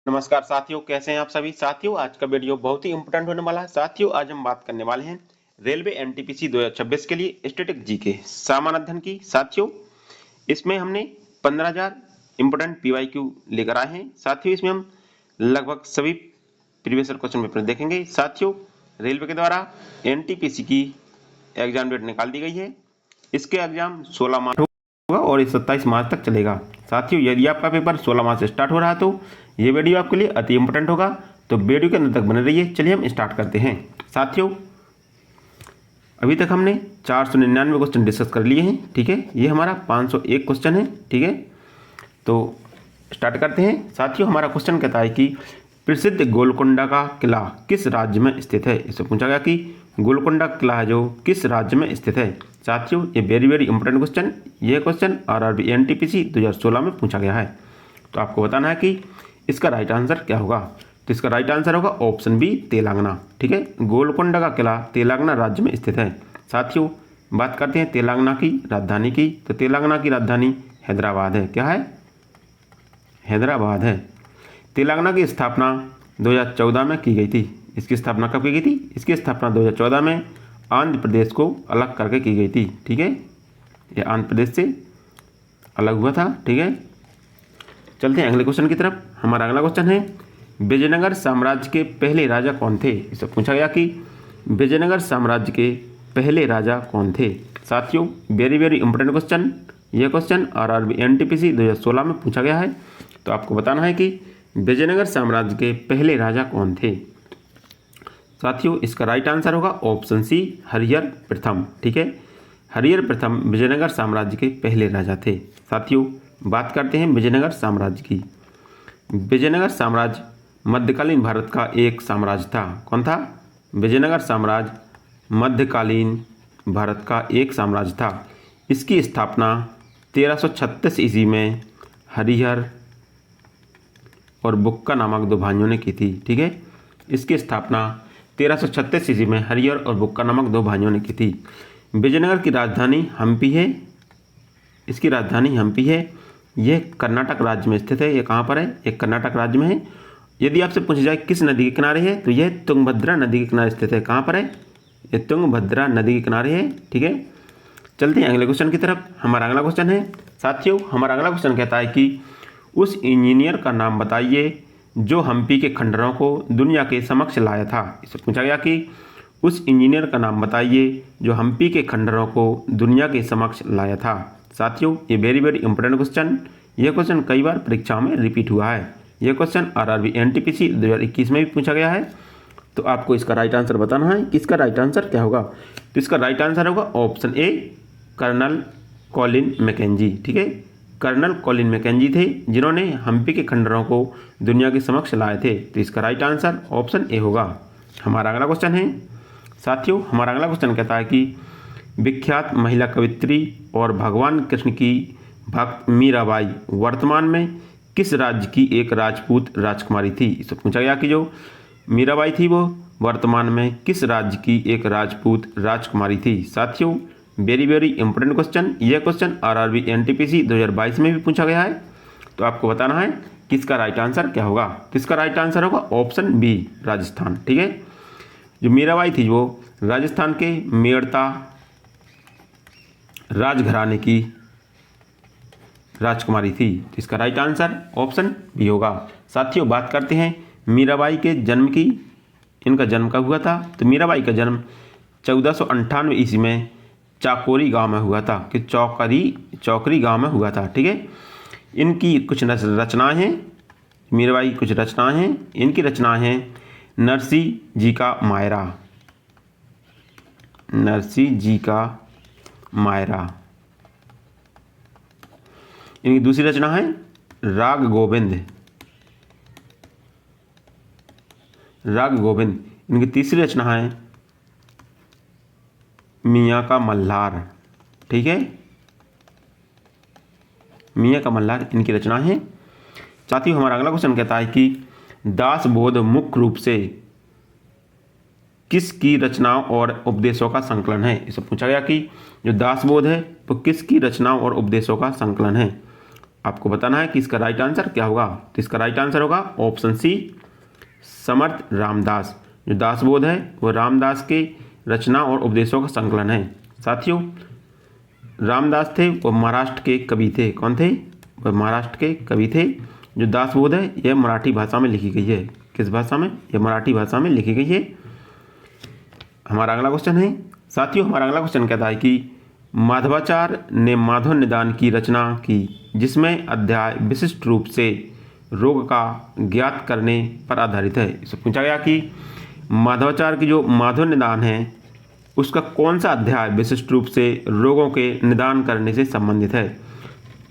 नमस्कार साथियों, कैसे हैं आप सभी साथियों। आज का वीडियो बहुत ही इंपोर्टेंट होने वाला है साथियों। आज हम बात करने वाले हैं रेलवे एनटीपीसी 2026 के लिए स्टैटिक जीके सामान्य अध्ययन की साथियों। इसमें हमने 15,000 इंपोर्टेंट पीवाईक्यू लेकर आए हैं साथियों। इसमें हम लगभग सभी प्रीवियस क्वेश्चन पेपर देखेंगे साथियों। रेलवे के द्वारा एनटीपीसी की एग्जाम डेट निकाल दी गई है। इसके एग्जाम 16 मार्च होगा और ये 27 मार्च तक चलेगा साथियों। यदि आपका पेपर 16 मार्च से स्टार्ट हो रहा है तो ये वीडियो आपके लिए अति इंपोर्टेंट होगा, तो वीडियो के अंत तक बने रहिए। चलिए हम स्टार्ट करते हैं साथियों। अभी तक हमने 499 क्वेश्चन डिस्कस कर लिए हैं, ठीक है। ये हमारा 501 क्वेश्चन है, ठीक है। तो स्टार्ट करते हैं साथियों। हमारा क्वेश्चन कहता है कि प्रसिद्ध गोलकोंडा का किला किस राज्य में स्थित है। इससे पूछा गया कि गोलकोंडा किला है जो किस राज्य में स्थित है साथियों। ये वेरी इंपोर्टेंट क्वेश्चन, ये क्वेश्चन आरआरबी एनटीपीसी 2016 में पूछा गया है। तो आपको बताना है कि इसका राइट आंसर क्या होगा। तो इसका राइट आंसर होगा ऑप्शन बी, तेलंगाना, ठीक है। गोलकोंडा का किला तेलंगाना राज्य में स्थित है साथियों। बात करते हैं तेलंगाना की राजधानी की। तो तेलंगाना की राजधानी हैदराबाद है। क्या है? हैदराबाद है। तेलंगाना की स्थापना 2014 में की गई थी। इसकी स्थापना कब की गई थी? इसकी स्थापना 2014 में आंध्र प्रदेश को अलग करके की गई थी, ठीक है। ये आंध्र प्रदेश से अलग हुआ था, ठीक है। चलते हैं अगले क्वेश्चन की तरफ। हमारा अगला क्वेश्चन है विजयनगर साम्राज्य के पहले राजा कौन थे। इससे पूछा गया कि विजयनगर साम्राज्य के पहले राजा कौन थे साथियों। Very important question. यह क्वेश्चन आरआरबी एनटीपीसी 2016 में पूछा गया है। तो आपको बताना है कि विजयनगर साम्राज्य के पहले राजा कौन थे साथियों। इसका राइट आंसर होगा ऑप्शन सी, हरिहर प्रथम, ठीक है। हरिहर प्रथम विजयनगर साम्राज्य के पहले राजा थे साथियों। बात करते हैं विजयनगर साम्राज्य की। विजयनगर साम्राज्य मध्यकालीन भारत का एक साम्राज्य था। कौन था? विजयनगर साम्राज्य मध्यकालीन भारत का एक साम्राज्य था। इसकी स्थापना 1336 ईस्वी में हरिहर और बुक्का नामक दो भाइयों ने की थी, ठीक है। इसकी स्थापना 1336 ईस्वी में हरिहर और बुक्का नामक दो भाइयों ने की थी। विजयनगर की राजधानी हम्पी है। इसकी राजधानी हम्पी है। यह कर्नाटक राज्य में स्थित है। यह कहाँ पर है? यह कर्नाटक राज्य में है। यदि आपसे पूछा जाए किस नदी के किनारे है, तो यह तुंगभद्रा नदी के किनारे स्थित है। कहाँ पर है? यह तुंगभद्रा नदी के किनारे है, ठीक है। चलते हैं अगले क्वेश्चन की तरफ। हमारा अगला क्वेश्चन है साथियों, हमारा अगला क्वेश्चन कहता है कि उस इंजीनियर का नाम बताइए जो हम्पी के खंडरों को दुनिया के समक्ष लाया था। इससे पूछा गया कि उस इंजीनियर का नाम बताइए जो हम्पी के खंडरों को दुनिया के समक्ष लाया था साथियों। ये वेरी इंपोर्टेंट क्वेश्चन। यह क्वेश्चन कई बार परीक्षाओं में रिपीट हुआ है। यह क्वेश्चन आरआरबी एनटीपीसी 2021 में भी पूछा गया है। तो आपको इसका राइट आंसर बताना है कि इसका राइट आंसर क्या होगा। तो इसका राइट आंसर होगा option A, colonel Colin Mackenzie, ठीक है। कर्नल कॉलिन मैकेंजी थे जिन्होंने हम्पी के खंडरों को दुनिया के समक्ष लाए थे। तो इसका राइट आंसर ऑप्शन ए होगा। हमारा अगला क्वेश्चन है साथियों, हमारा अगला क्वेश्चन कहता है कि विख्यात महिला कवित्री और भगवान कृष्ण की भक्त मीराबाई वर्तमान में किस राज्य की एक राजपूत राजकुमारी थी। इससे पूछा गया कि जो मीराबाई थी वो वर्तमान में किस राज्य की एक राजपूत राजकुमारी थी साथियों। Very important question. यह क्वेश्चन आरआरबी एनटीपीसी 2022 में भी पूछा गया है। तो आपको बताना है कि इसका राइट आंसर क्या होगा। तो इसका राइट आंसर होगा ऑप्शन बी, राजस्थान, ठीक है। जो मीराबाई थी वो राजस्थान के मेड़ता राजघराने की राजकुमारी थी। तो इसका राइट आंसर ऑप्शन बी होगा साथियों। बात करते हैं मीराबाई के जन्म की। इनका जन्म कब हुआ था? तो मीराबाई का जन्म 1498 ईस्वी में चाकोरी गांव में हुआ था कि चौकरी गांव में हुआ था, ठीक है। इनकी कुछ रचनाएं हैं, मीराबाई कुछ रचनाएं हैं। इनकी रचनाएं हैं नरसी जी का मायरा, नरसी जी का मायरा। इनकी दूसरी रचना है राग गोविंद, राग गोविंद। इनकी तीसरी रचना है मियाँ का मल्हार, ठीक है। मियाँ का मल्हार इनकी रचना है साथियों। हमारा अगला क्वेश्चन कहता है कि दासबोध मुख्य रूप से किसकी रचनाओं और उपदेशों का संकलन है। इसे पूछा गया कि जो दासबोध है वो किसकी रचनाओं और उपदेशों का संकलन है। आपको बताना है कि इसका राइट आंसर क्या होगा। तो इसका राइट आंसर होगा ऑप्शन सी, समर्थ रामदास। जो दासबोध है वो रामदास के रचना और उपदेशों का संकलन है। साथियों, रामदास थे वो महाराष्ट्र के कवि थे। कौन थे? वह महाराष्ट्र के कवि थे। जो दासबोध है यह मराठी भाषा में लिखी गई है। किस भाषा में? यह मराठी भाषा में लिखी गई है। हमारा अगला क्वेश्चन है, साथियों हमारा अगला क्वेश्चन कहता है कि माधवाचार्य ने माधव निदान की रचना की, जिसमें अध्याय विशिष्ट रूप से रोग का ज्ञात करने पर आधारित है। इससे पूछा गया कि माधवाचार्य की जो माधव निदान है उसका कौन सा अध्याय विशिष्ट रूप से रोगों के निदान करने से संबंधित है।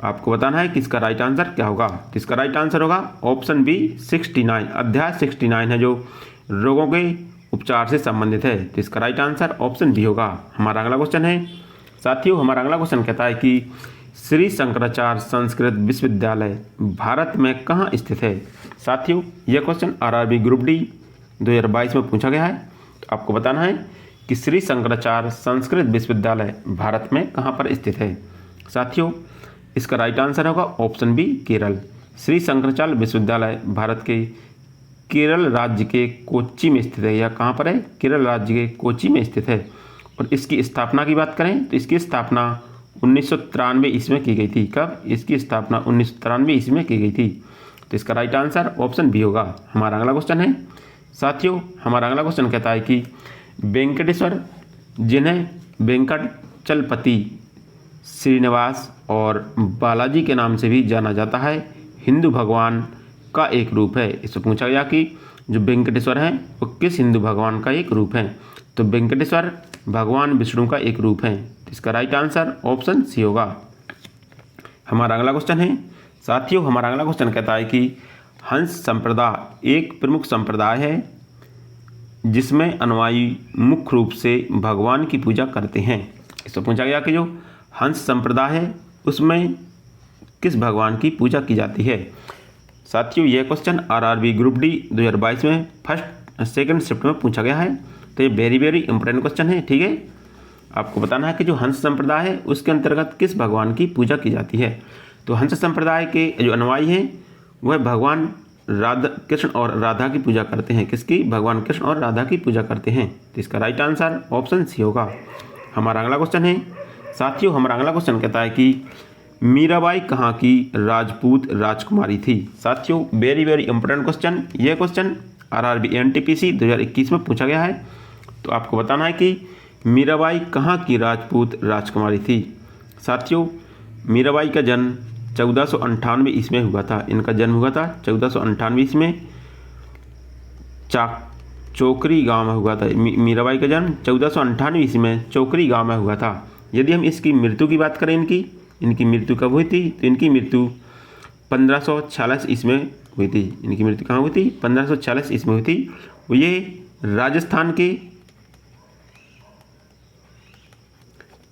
आपको बताना है कि इसका राइट आंसर क्या होगा। तो इसका राइट आंसर होगा ऑप्शन बी, 69। अध्याय 69 है जो रोगों के उपचार से संबंधित है। तो इसका राइट आंसर ऑप्शन बी होगा। हमारा अगला क्वेश्चन है, साथियों हमारा अगला क्वेश्चन कहता है कि श्री शंकराचार्य संस्कृत विश्वविद्यालय भारत में कहाँ स्थित है। साथियों यह क्वेश्चन आरआरबी ग्रुप डी 2022 में पूछा गया है। तो आपको बताना है कि श्री शंकराचार्य संस्कृत विश्वविद्यालय भारत में कहाँ पर स्थित है। साथियों इसका राइट आंसर होगा ऑप्शन बी, केरल। श्री शंकराचार्य विश्वविद्यालय भारत के केरल राज्य के कोच्चि में स्थित है। यह कहाँ पर है? केरल राज्य के कोच्चि में स्थित है। और इसकी स्थापना की बात करें तो इसकी स्थापना 1993 ईस्वी में की गई थी। कब? इसकी स्थापना 1993 ईस्वी में की गई थी। तो इसका राइट आंसर ऑप्शन बी होगा। हमारा अगला क्वेश्चन है, साथियों हमारा अगला क्वेश्चन कहता है कि वेंकटेश्वर, जिन्हें वेंकटचलपति, श्रीनिवास और बालाजी के नाम से भी जाना जाता है, हिंदू भगवान का एक रूप है। इससे पूछा गया कि जो वेंकटेश्वर हैं वो किस हिंदू भगवान का एक रूप है। तो वेंकटेश्वर भगवान विष्णु का एक रूप है। इसका राइट आंसर ऑप्शन सी होगा। हमारा अगला क्वेश्चन है, साथियों हमारा अगला क्वेश्चन कहता है कि हंस संप्रदाय एक प्रमुख संप्रदाय है जिसमें अनुयायी मुख्य रूप से भगवान की पूजा करते हैं। इससे पूछा गया कि जो हंस संप्रदाय है उसमें किस भगवान की पूजा की जाती है। साथियों यह क्वेश्चन आरआरबी ग्रुप डी 2022 में फर्स्ट सेकंड शिफ्ट में पूछा गया है। तो ये वेरी वेरी इंपॉर्टेंट क्वेश्चन है। ठीक है, आपको बताना है कि जो हंस संप्रदाय है उसके अंतर्गत किस भगवान की पूजा की जाती है। तो हंस संप्रदाय के जो अनुयायी हैं वह भगवान राधा कृष्ण और राधा की पूजा करते हैं। किसकी? भगवान कृष्ण और राधा की पूजा करते हैं। तो इसका राइट आंसर ऑप्शन सी होगा। हमारा अगला क्वेश्चन है, साथियों हमारा अगला क्वेश्चन कहता है कि मीराबाई कहाँ की राजपूत राजकुमारी थी। साथियों वेरी वेरी इंपॉर्टेंट क्वेश्चन, यह क्वेश्चन आरआरबी एनटीपीसी 2021 में पूछा गया है। तो आपको बताना है कि मीराबाई कहाँ की राजपूत राजकुमारी थी। साथियों मीराबाई का जन्म 1498 ईस्वी में हुआ था। इनका जन्म हुआ था 1498 ईस्वी में चोकरी गांव में हुआ था। मीराबाई का जन्म 1498 ईस्वी में चोकरी गांव में हुआ था। यदि हम इसकी मृत्यु की बात करें, इनकी मृत्यु कब हुई थी? तो इनकी मृत्यु 1546 ईस्वी में हुई थी। इनकी मृत्यु कहाँ हुई थी? 1546 ईस्वी में हुई थी। वो ये राजस्थान के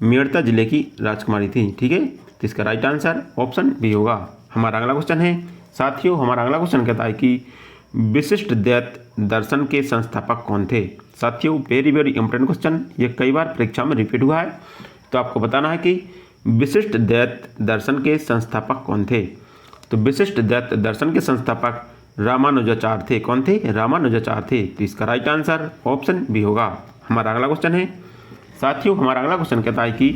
मेड़ता जिले की राजकुमारी थी। ठीक है, तो इसका राइट आंसर ऑप्शन बी होगा। हमारा अगला क्वेश्चन है, साथियों हमारा अगला क्वेश्चन कहता है कि विशिष्ट द्वैत दर्शन के संस्थापक कौन थे। साथियों वेरी वेरी इंपॉर्टेंट क्वेश्चन, ये कई बार परीक्षा में रिपीट हुआ है। तो आपको बताना है कि विशिष्ट द्वैत दर्शन के संस्थापक कौन थे। तो विशिष्ट द्वैत दर्शन के संस्थापक रामानुजाचार्य थे। कौन थे? रामानुजाचार्य थे। तो इसका राइट आंसर ऑप्शन बी होगा। हमारा अगला क्वेश्चन है, साथियों हमारा अगला क्वेश्चन कहता है कि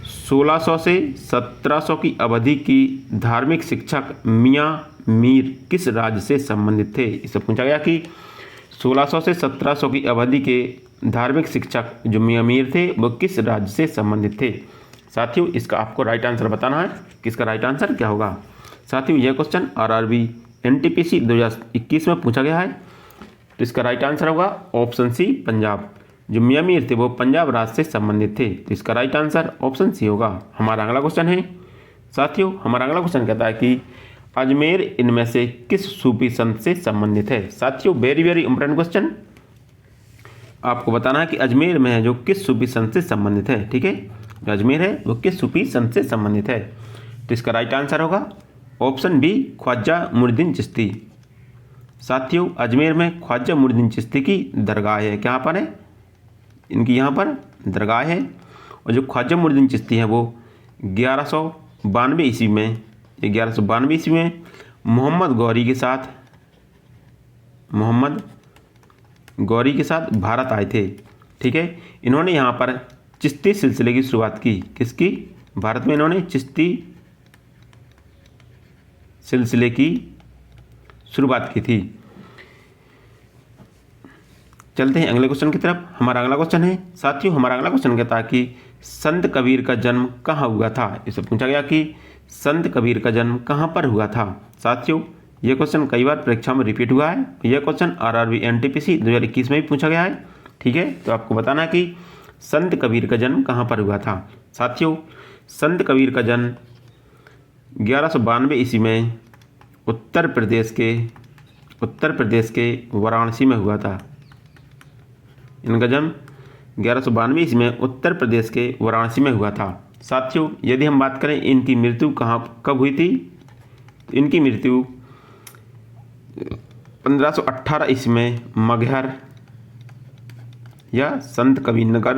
1600 से 1700 की अवधि की धार्मिक शिक्षक मियाँ मीर किस राज्य से संबंधित थे। इससे पूछा गया कि 1600 से 1700 की अवधि के धार्मिक शिक्षक जो मियाँ मीर थे वो किस राज्य से संबंधित थे। साथियों इसका आपको राइट आंसर बताना है कि इसका राइट आंसर क्या होगा। साथियों यह क्वेश्चन आरआरबी एनटीपीसी 2021 में पूछा गया है। तो इसका राइट आंसर होगा ऑप्शन सी, पंजाब। जो मियाँ मीर थे वो पंजाब राज्य से संबंधित थे। तो इसका राइट आंसर ऑप्शन सी होगा। हमारा अगला क्वेश्चन है, साथियों हमारा अगला क्वेश्चन कहता है कि अजमेर इनमें से किस सूफी संत से संबंधित है। साथियों वेरी वेरी इंपॉर्टेंट क्वेश्चन, आपको बताना है कि अजमेर में है जो किस सूफी संत से संबंधित है। ठीक है, जो अजमेर है वो किस सूफी संत से संबंधित है। तो इसका राइट आंसर होगा ऑप्शन बी, ख्वाजा मुइनुद्दीन चिश्ती। साथियों अजमेर में ख्वाजा मुइनुद्दीन चिश्ती की दरगाह है। कहाँ पर है? इनकी यहाँ पर दरगाह है। और जो ख्वाजा मुइनुद्दीन चिश्ती है वो 1192 ईस्वी में 1192 ईस्वी में मोहम्मद गौरी के साथ भारत आए थे। ठीक है, इन्होंने यहाँ पर चिश्ती सिलसिले की शुरुआत की। किसकी? भारत में इन्होंने चिश्ती सिलसिले की शुरुआत की थी। चलते हैं अगले क्वेश्चन की तरफ। हमारा अगला क्वेश्चन है साथियों, हमारा अगला क्वेश्चन कहता है कि संत कबीर का जन्म कहाँ हुआ था। इससे पूछा गया कि संत कबीर का जन्म कहाँ पर हुआ था। साथियों, यह क्वेश्चन कई बार परीक्षा में रिपीट हुआ है। यह क्वेश्चन आरआरबी एनटीपीसी 2021 में भी पूछा गया है। ठीक है, तो आपको बताना कि संत कबीर का जन्म कहाँ पर हुआ था। साथियों, संत कबीर का जन्म 1192 ईस्वी में उत्तर प्रदेश के वाराणसी में हुआ था। इनका जन्म 1192 ईस्वी में उत्तर प्रदेश के वाराणसी में हुआ था। साथियों, यदि हम बात करें इनकी मृत्यु कब हुई थी, तो इनकी मृत्यु 1518 ईस्वी में मगहर या संत कबीरनगर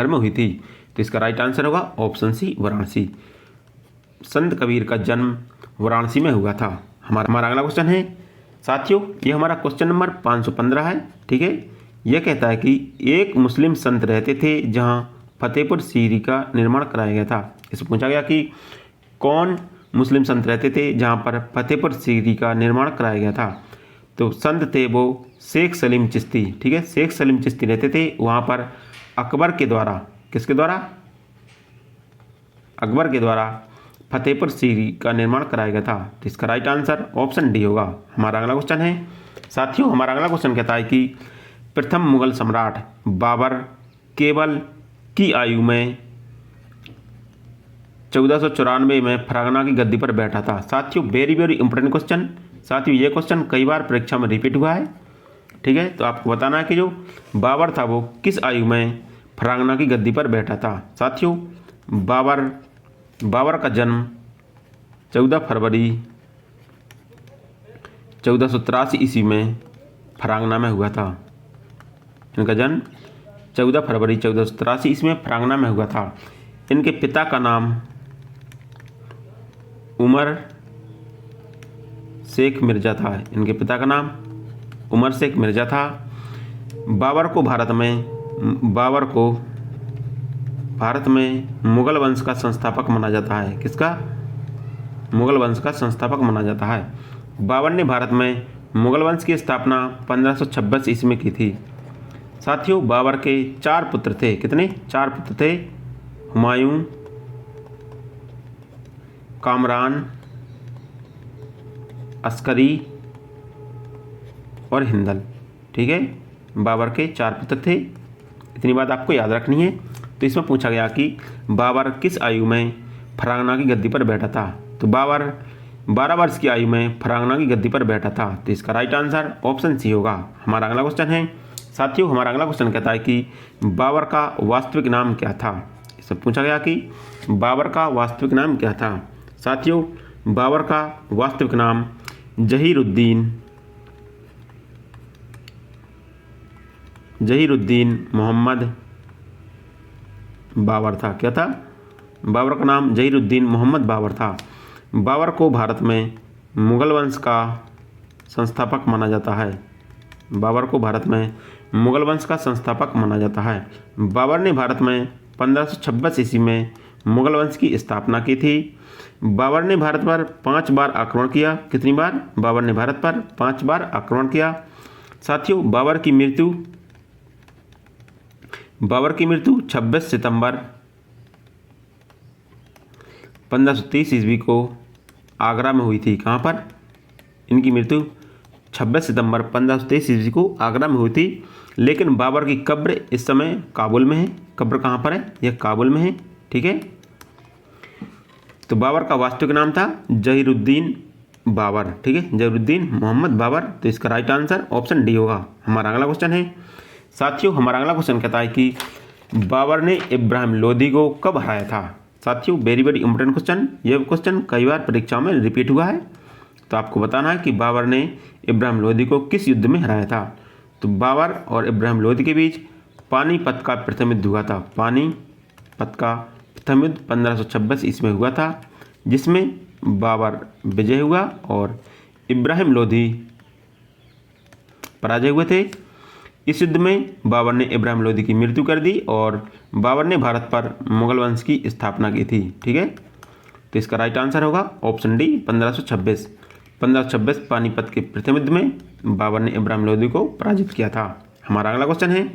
में हुई थी। तो इसका राइट आंसर होगा ऑप्शन सी, वाराणसी। संत कबीर का जन्म वाराणसी में हुआ था। हमारा अगला क्वेश्चन है साथियों, ये हमारा क्वेश्चन नंबर 515 है। ठीक है, यह कहता है कि एक मुस्लिम संत रहते थे जहां फतेहपुर सीकरी का निर्माण कराया गया था। इससे पूछा गया कि कौन मुस्लिम संत रहते थे जहां पर फतेहपुर सीकरी का निर्माण कराया गया था। तो संत थे वो शेख सलीम चिश्ती। ठीक है, शेख सलीम चिश्ती रहते थे वहाँ पर अकबर के द्वारा। किसके द्वारा? अकबर के द्वारा फतेहपुर सीकरी का निर्माण कराया गया था। तो इसका राइट आंसर ऑप्शन डी होगा। हमारा अगला क्वेश्चन है साथियों, हमारा अगला क्वेश्चन कहता है कि प्रथम मुगल सम्राट बाबर केवल की आयु में 1494 में फरागना की गद्दी पर बैठा था। साथियों, वेरी वेरी इंपॉर्टेंट क्वेश्चन। साथियों, ये क्वेश्चन कई बार परीक्षा में रिपीट हुआ है। ठीक है, तो आपको बताना है कि जो बाबर था वो किस आयु में फरागना की गद्दी पर बैठा था। साथियों, बाबर का जन्म 14 फरवरी 1483 ईस्वी में फरागना में हुआ था। इनका जन्म 14 फरवरी 1483 ईस्वी में फरागना में हुआ था। इनके पिता का नाम उमर शेख मिर्ज़ा था। इनके पिता का नाम उमर शेख मिर्ज़ा था। बाबर को भारत में मुगल वंश का संस्थापक माना जाता है। किसका? मुगल वंश का संस्थापक माना जाता है। बाबर ने भारत में मुगल वंश की स्थापना 1526 ईस्वी में की थी। साथियों, बाबर के 4 पुत्र थे। कितने? 4 पुत्र थे। हुमायूं, कामरान, अस्करी और हिंदल। ठीक है, बाबर के 4 पुत्र थे। इतनी बात आपको याद रखनी है। तो इसमें पूछा गया कि बाबर किस आयु में फरागना की गद्दी पर बैठा था। तो बाबर 12 वर्ष की आयु में फरागना की गद्दी पर बैठा था। तो इसका राइट आंसर ऑप्शन सी होगा। हमारा अगला क्वेश्चन है साथियों, हमारा अगला क्वेश्चन कहता है कि बाबर का वास्तविक नाम क्या था। इससे पूछा गया कि बाबर का वास्तविक नाम क्या था। साथियों, बाबर का वास्तविक नाम जहीरुद्दीन मोहम्मद बाबर था। क्या था? बाबर का नाम जहीरुद्दीन मोहम्मद बाबर था। बाबर को भारत में मुगल वंश का संस्थापक माना जाता है। बाबर को भारत में मुगल वंश का संस्थापक माना जाता है। बाबर ने भारत में 1526 ईस्वी में मुगल वंश की स्थापना की थी। बाबर ने भारत पर 5 बार आक्रमण किया। कितनी बार? बाबर ने भारत पर 5 बार आक्रमण किया। साथियों, बाबर की मृत्यु 26 सितंबर 1530 ईस्वी को आगरा में हुई थी। कहाँ पर? इनकी मृत्यु 26 सितंबर 1530 ईस्वी को आगरा में हुई थी। लेकिन बाबर की कब्र इस समय काबुल में है। कब्र कहाँ पर है? यह काबुल में है। ठीक है, तो बाबर का वास्तविक नाम था जहीरुद्दीन बाबर। ठीक है, जहीरुद्दीन मोहम्मद बाबर। तो इसका राइट आंसर ऑप्शन डी होगा। हमारा अगला क्वेश्चन है साथियों, हमारा अगला क्वेश्चन कहता है कि बाबर ने इब्राहिम लोदी को कब हराया था। साथियों, वेरी वेरी इंपॉर्टेंट क्वेश्चन। यह क्वेश्चन कई बार परीक्षा में रिपीट हुआ है। तो आपको बताना है कि बाबर ने इब्राहिम लोदी को किस युद्ध में हराया था। तो बाबर और इब्राहिम लोदी के बीच पानीपत का प्रथम युद्ध हुआ था। पथ का प्रथम युद्ध 1526 ईस्वी में हुआ था, जिसमें बाबर विजय हुआ और इब्राहिम लोधी पराजय हुए थे। इस युद्ध में बाबर ने इब्राहिम लोधी की मृत्यु कर दी और बाबर ने भारत पर मुगल वंश की स्थापना की थी। ठीक है, तो इसका राइट आंसर होगा ऑप्शन डी 1526। 1526 पानीपत के प्रथम युद्ध में बाबर ने इब्राहिम लोधी को पराजित किया था। हमारा अगला क्वेश्चन है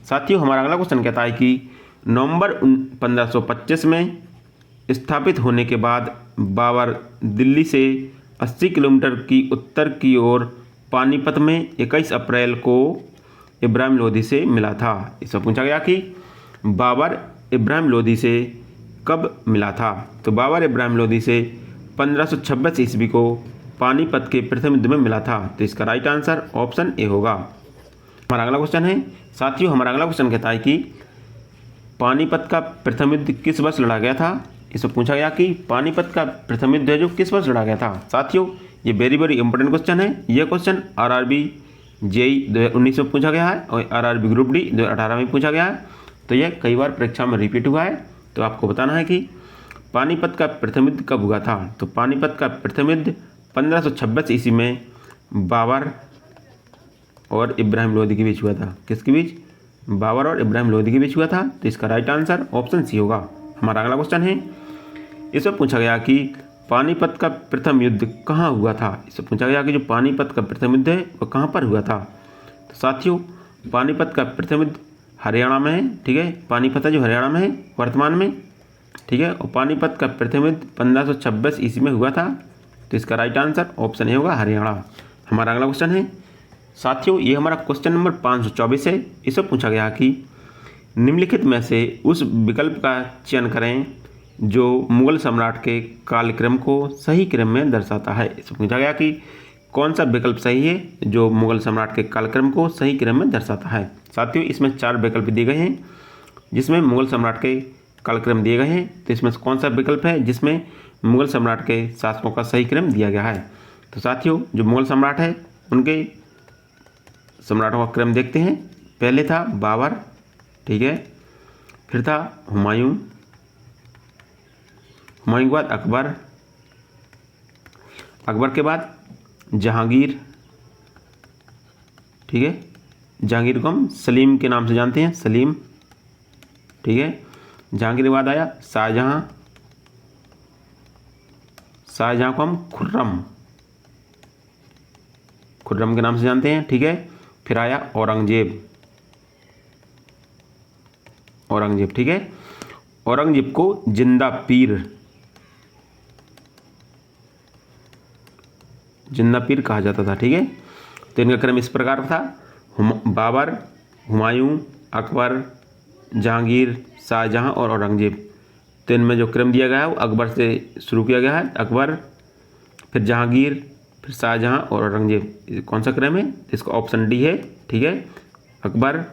साथियों, हमारा अगला क्वेश्चन कहता है कि नवंबर 1525 में स्थापित होने के बाद बाबर दिल्ली से 80 किलोमीटर की उत्तर की ओर पानीपत में 21 अप्रैल को इब्राहिम लोधी से मिला था। इससे पूछा गया कि बाबर इब्राहिम लोधी से कब मिला था। तो बाबर इब्राहिम लोधी से 1526 ईस्वी को पानीपत के प्रथम युद्ध में मिला था। तो इसका राइट आंसर ऑप्शन ए होगा। हमारा अगला क्वेश्चन है साथियों, हमारा अगला क्वेश्चन कहता है कि पानीपत का प्रथम युद्ध किस वर्ष लड़ा गया था। इससे पूछा गया कि पानीपत का प्रथम युद्ध है जो किस वर्ष लड़ा गया था। साथियों ये वेरी इंपॉर्टेंट क्वेश्चन है। यह क्वेश्चन आरआरबी जेई 2019 में पूछा गया है और आरआरबी ग्रुप डी 2018 में पूछा गया है। तो यह कई बार परीक्षा में रिपीट हुआ है। तो आपको बताना है कि पानीपत का प्रथम युद्ध कब हुआ था। तो पानीपत का प्रथम युद्ध 1526 ईस्वी में बाबर और इब्राहिम लोधी के बीच हुआ था। किसके बीच? बाबर और इब्राहिम लोधी के बीच हुआ था। तो इसका राइट आंसर ऑप्शन सी होगा। हमारा अगला क्वेश्चन है, इसमें पूछा गया कि पानीपत का प्रथम युद्ध कहाँ हुआ था। इससे पूछा गया कि जो पानीपत का प्रथम युद्ध है वह कहाँ पर हुआ था। तो साथियों पानीपत का प्रथम युद्ध हरियाणा में है। ठीक है, पानीपत है जो हरियाणा में है वर्तमान में। ठीक है, और पानीपत का प्रथम युद्ध 1526 ईस्वी में हुआ था। तो इसका राइट आंसर ऑप्शन ए होगा हरियाणा। हमारा अगला क्वेश्चन है साथियों, ये हमारा क्वेश्चन नंबर 524 है। इसमें पूछा गया कि निम्नलिखित में से उस विकल्प का चयन करें जो मुगल सम्राट के कालक्रम को सही क्रम में दर्शाता है। इसमें पूछा गया कि कौन सा विकल्प सही है जो मुगल सम्राट के कालक्रम को सही क्रम में दर्शाता है। साथियों इसमें 4 विकल्प दिए गए हैं जिसमें मुगल सम्राट के कालक्रम दिए गए हैं। तो इसमें कौन सा विकल्प है जिसमें मुगल सम्राट के शासकों का सही क्रम दिया गया है। तो साथियों जो मुगल सम्राट है उनके सम्राटों का क्रम देखते हैं। पहले था बाबर, ठीक है, फिर था हुमायूं, हुमायूं के बाद अकबर, अकबर के बाद जहांगीर, ठीक है, जहांगीर को हम सलीम के नाम से जानते हैं, सलीम, ठीक है, जहांगीर के बाद आया शाहजहां, शाहजहां को हम खुर्रम, खुर्रम के नाम से जानते हैं, ठीक है, फिर आया औरंगजेब, औरंगजेब, ठीक है, औरंगजेब को जिंदा पीर, जिंदा पीर कहा जाता था, ठीक है। तो इनका क्रम इस प्रकार था, बाबर, हुमायूं, अकबर, जहांगीर, शाहजहां और औरंगजेब। तो इनमें जो क्रम दिया गया है वो अकबर से शुरू किया गया है, अकबर, फिर जहांगीर, फिर शाहजहां और औरंगजेब। कौन सा क्रम है? इसका ऑप्शन डी है, ठीक है, अकबर,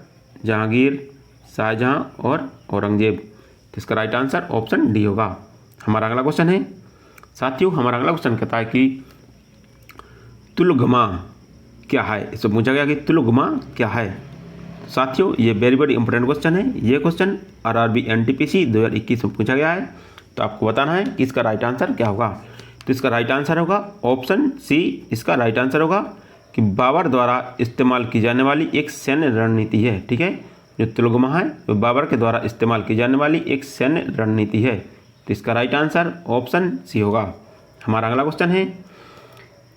जहांगीर, शाहजहां और औरंगजेब। तो इसका राइट आंसर ऑप्शन डी होगा। हमारा अगला क्वेश्चन है साथियों, हमारा अगला क्वेश्चन कहता है कि तुलगमा क्या है। इससे पूछा गया कि तुलगमा क्या है। साथियों ये वेरी इंपॉर्टेंट क्वेश्चन है। ये क्वेश्चन आरआरबी एनटीपीसी 2021 में पूछा गया है। तो आपको बताना है कि इसका राइट आंसर क्या होगा। तो इसका राइट आंसर होगा ऑप्शन सी। इसका राइट आंसर होगा कि बाबर द्वारा इस्तेमाल की जाने वाली एक सैन्य रणनीति है, ठीक है। जो तुलगमा है वो बाबर के द्वारा इस्तेमाल की जाने वाली एक सैन्य रणनीति है। तो इसका राइट आंसर ऑप्शन सी होगा। हमारा अगला क्वेश्चन है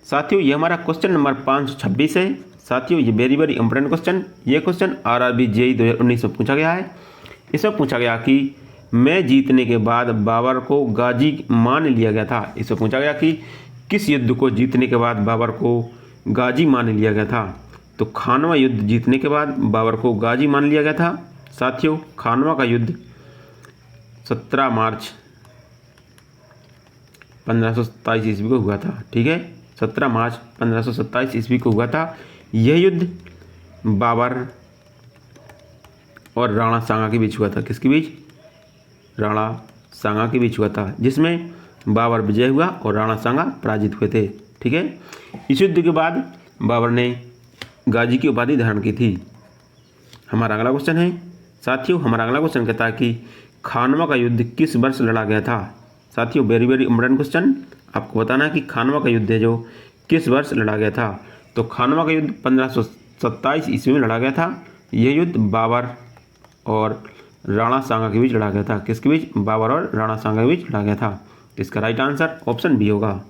साथियों, ये हमारा क्वेश्चन नंबर 526 है। साथियों ये वेरी इंपॉर्टेंट क्वेश्चन, ये क्वेश्चन आरआरबी जेई 2019 में पूछा गया है। इसमें पूछा गया कि मैं जीतने के बाद बाबर को गाजी मान लिया गया था। इसमें पूछा गया कि किस युद्ध को जीतने के बाद बाबर को गाजी मान लिया गया था। तो खानवा युद्ध जीतने के बाद बाबर को गाजी मान लिया गया था। साथियों खानवा का युद्ध 17 मार्च 1527 ईस्वी को हुआ था, ठीक है, 17 मार्च 1527 ईस्वी को हुआ था। यह युद्ध बाबर और राणा सांगा के बीच हुआ था। किसके बीच? राणा सांगा के बीच हुआ था, जिसमें बाबर विजय हुआ और राणा सांगा पराजित हुए थे, ठीक है। इस युद्ध के बाद बाबर ने गाजी की उपाधि धारण की थी। हमारा अगला क्वेश्चन है साथियों, हमारा अगला क्वेश्चन कहता है कि खानवा का युद्ध किस वर्ष लड़ा गया था? साथियों वेरी वेरी इंपॉर्टेंट क्वेश्चन, आपको बताना है कि खानवा का युद्ध है जो किस वर्ष लड़ा गया था। तो खानवा का युद्ध 1527 ईस्वी में लड़ा गया था। यह युद्ध बाबर और राणा सांगा के बीच लड़ा गया था। किसके बीच? बाबर और राणा सांगा के बीच लड़ा गया था। इसका राइट आंसर ऑप्शन बी होगा।